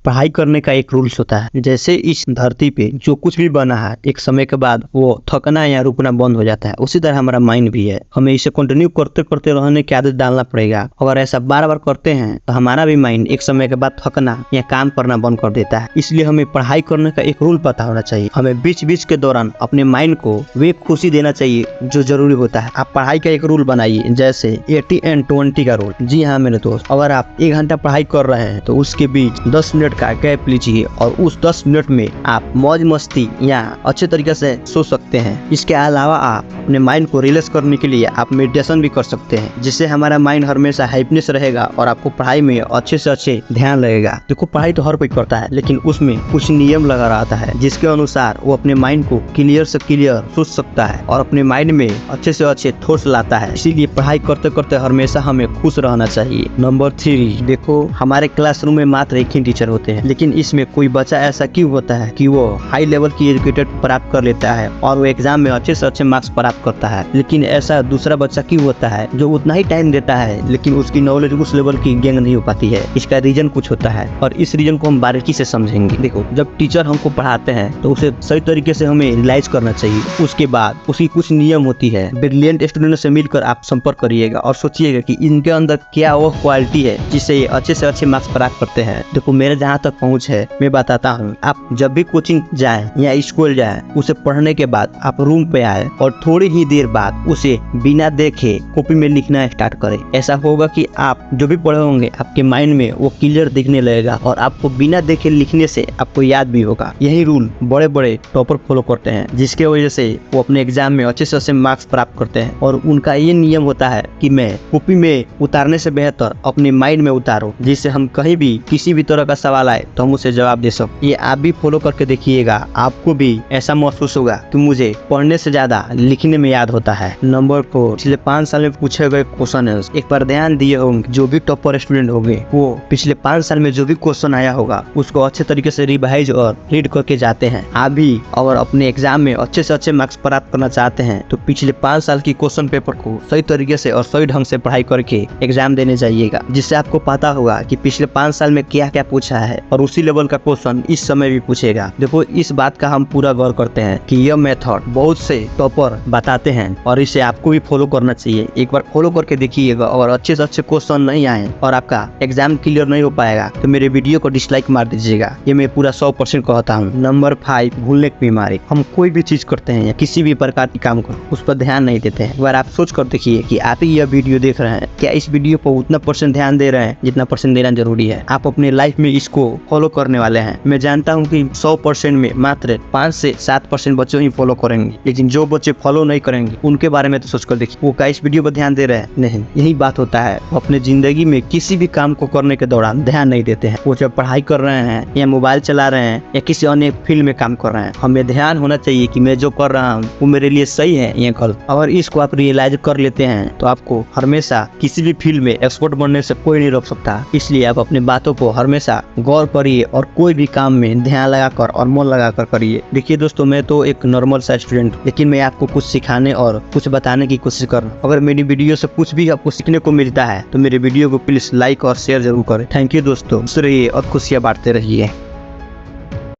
पढ़ाई करने का एक रूल्स होता है। जैसे इस धरती पे जो कुछ भी बना है एक समय के बाद वो थकना या रुकना बंद हो जाता है, उसी तरह हमारा माइंड भी है। हमें इसे कंटिन्यू करते करते रहने की आदत डालना पड़ेगा। अगर ऐसा बार बार करते हैं तो हमारा भी माइंड एक समय के बाद थकना या काम करना बंद कर देता है। इसलिए हमें पढ़ाई करने का एक रूल पता होना चाहिए। हमें बीच बीच के दौरान अपने माइंड को वे खुशी देना चाहिए जो जरूरी होता है। आप पढ़ाई का एक रूल बनाइए, जैसे 80 एंड 20 का रूल। जी हाँ मेरे दोस्त, अगर आप 1 घंटा पढ़ाई कर रहे हैं तो उसके बीच 10 मिनट का गैप लीजिए और उस 10 मिनट में आप मौज मस्ती या अच्छे तरीके से सो सकते हैं। इसके अलावा आप अपने माइंड को रिलैक्स करने के लिए आप मेडिटेशन भी कर सकते हैं, जिससे हमारा माइंड हमेशा हैप्पीनेस रहेगा और आपको पढ़ाई में अच्छे से अच्छे ध्यान लगेगा। देखो पढ़ाई तो हर कोई करता है, लेकिन उसमें कुछ नियम लगा रहता है जिसके अनुसार वो अपने माइंड को क्लियर से क्लियर सोच सकता है और अपने माइंड में अच्छे से अच्छे थॉट्स लाता है। इसीलिए पढ़ाई करते करते हमेशा हमें खुश रहना चाहिए। नंबर 3, देखो हमारे क्लासरूम में मात्र एक ही टीचर होते हैं, लेकिन इसमें कोई बच्चा ऐसा क्यों होता है कि वो हाई लेवल की एजुकेटेड प्राप्त कर लेता है और वो एग्जाम में अच्छे से अच्छे मार्क्स प्राप्त करता है, लेकिन ऐसा दूसरा बच्चा क्यों होता है जो उतना ही टाइम देता है लेकिन उसकी नॉलेज उस लेवल की गेन नहीं हो पाती है। इसका रीजन कुछ होता है और इस रीजन को हम बारीकी से समझेंगे। देखो जब टीचर हमको पढ़ाते हैं तो उसे सही तरीके से हमें रियलाइज करना चाहिए। उसके बाद उसकी कुछ नियम होती है। ब्रिलियंट स्टूडेंट से मिलकर आप संपर्क करिएगा और सोचिएगा कि इनके अंदर क्या वो क्वालिटी है जिससे ये अच्छे से अच्छे मार्क्स प्राप्त करते हैं। देखो मेरे जहाँ तक पहुँच है मैं बताता हूँ। आप जब भी कोचिंग जाए या स्कूल जाए, उसे पढ़ने के बाद आप रूम पे आए और थोड़ी ही देर बाद उसे बिना देखे कॉपी में लिखना स्टार्ट करें। ऐसा होगा कि आप जो भी पढ़े होंगे आपके माइंड में वो क्लियर दिखने लगेगा और आपको बिना देखे लिखने से आपको याद भी होगा। यही रूल बड़े बड़े टॉपर फॉलो करते हैं, जिसके वजह से वो अपने एग्जाम में अच्छे से अच्छे मार्क्स प्राप्त करते हैं। और उनका ये नियम होता है कि मैं कॉपी में उतारने से बेहतर अपने माइंड में उतारो, जिससे हम कहीं भी किसी भी तरह का सवाल आए तो हम उसे जवाब दे सकें। ये आप भी फॉलो करके देखिएगा, आपको भी ऐसा महसूस होगा कि मुझे पढ़ने से ज्यादा लिखने में याद होता है। नंबर 4, पिछले 5 साल में पूछे गए क्वेश्चन। एक बार ध्यान दिए होंगे, जो भी टॉपर स्टूडेंट होंगे वो पिछले 5 साल में जो भी क्वेश्चन आया होगा उसको अच्छे तरीके से रिवाइज और रीड करके जाते हैं। आप भी अगर अपने एग्जाम में अच्छे से अच्छे मार्क्स प्राप्त करना चाहते हैं तो पिछले 5 साल की क्वेश्चन पेपर को सही तरीके से और सही ढंग से पढ़ाई करके एग्जाम देने जाइएगा, जिससे आपको पता होगा कि पिछले 5 साल में क्या क्या पूछा है और उसी लेवल का क्वेश्चन इस समय भी पूछेगा। देखो इस बात का हम पूरा गौर करते हैं कि यह मेथड बहुत से टॉपर बताते हैं और इसे आपको भी फॉलो करना चाहिए। एक बार फॉलो करके देखिएगा और अच्छे से अच्छे क्वेश्चन नहीं आए और आपका एग्जाम क्लियर नहीं हो पाएगा तो मेरे वीडियो को डिसलाइक मार दीजिएगा। ये मैं पूरा 100% कहता हूँ। नंबर 5, भूलने की बीमारी। हम कोई भी चीज करते हैं या किसी भी प्रकार की काम को उस पर ध्यान नहीं देते हैं। अगर आप सोच कर देखिए कि आप ही यह वीडियो देख रहे हैं, क्या इस वीडियो पर उतना % ध्यान दे रहे हैं जितना % देना जरूरी है? आप अपने लाइफ में इसको फॉलो करने वाले हैं। मैं जानता हूँ कि 100% में मात्र 5 से 7% बच्चे ही फॉलो करेंगे, लेकिन जो बच्चे फॉलो नहीं करेंगे उनके बारे में तो सोच कर देखिए, वो क्या इस वीडियो पर ध्यान दे रहे हैं? नहीं। यही बात होता है, वो अपने जिंदगी में किसी भी काम को करने के दौरान ध्यान नहीं देते हैं। वो जब पढ़ाई कर रहे हैं या मोबाइल चला रहे हैं या किसी अन्य फील्ड में काम कर रहे हैं, हमें ध्यान होना चाहिए कि मैं जो कर रहा हूँ वो मेरे लिए सही है या गलत। अगर इसको आप रियलाइज कर लेते हैं तो आपको हमेशा किसी भी फील्ड में एक्सपर्ट बनने से कोई नहीं रोक सकता। इसलिए आप अपनी बातों को हमेशा गौर करिए और कोई भी काम में ध्यान लगाकर और मन लगाकर करिए। देखिए दोस्तों, मैं तो एक नॉर्मल सा स्टूडेंट, लेकिन मैं आपको कुछ सिखाने और कुछ बताने की कोशिश कर रहा हूँ। अगर मेरी वीडियो से कुछ भी आपको सीखने को मिलता है तो मेरे वीडियो को प्लीज लाइक और शेयर जरूर करें। थैंक यू दोस्तों, खुश रहिए और खुशियाँ बांटते रहिए।